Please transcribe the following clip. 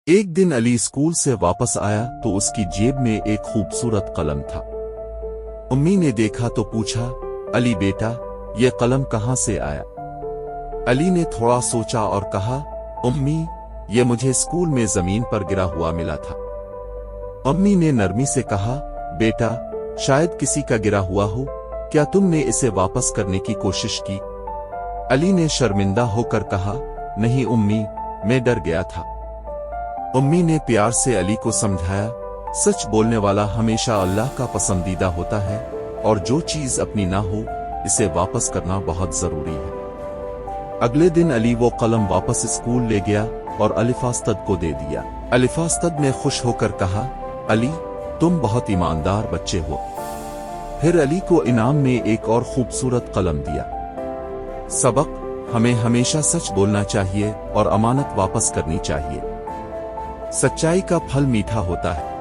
ایک دن علی اسکول سے واپس آیا تو اس کی جیب میں ایک خوبصورت قلم تھا۔ امی نے دیکھا تو پوچھا، علی بیٹا، یہ قلم کہاں سے آیا؟ علی نے تھوڑا سوچا اور کہا، امی، یہ مجھے اسکول میں زمین پر گرا ہوا ملا تھا۔ امی نے نرمی سے کہا، بیٹا، شاید کسی کا گرا ہوا ہو، کیا تم نے اسے واپس کرنے کی کوشش کی؟ علی نے شرمندہ ہو کر کہا، نہیں امی، میں ڈر گیا تھا۔ امی نے پیار سے علی کو سمجھایا، سچ بولنے والا ہمیشہ اللہ کا پسندیدہ ہوتا ہے، اور جو چیز اپنی نہ ہو اسے واپس کرنا بہت ضروری ہے۔ اگلے دن علی وہ قلم واپس اسکول لے گیا اور الف اسد کو دے دیا۔ الف اسد نے خوش ہو کر کہا، علی، تم بہت ایماندار بچے ہو۔ پھر علی کو انعام میں ایک اور خوبصورت قلم دیا۔ سبق: ہمیں ہمیشہ سچ بولنا چاہیے اور امانت واپس کرنی چاہیے۔ سچائی کا پھل میٹھا ہوتا ہے۔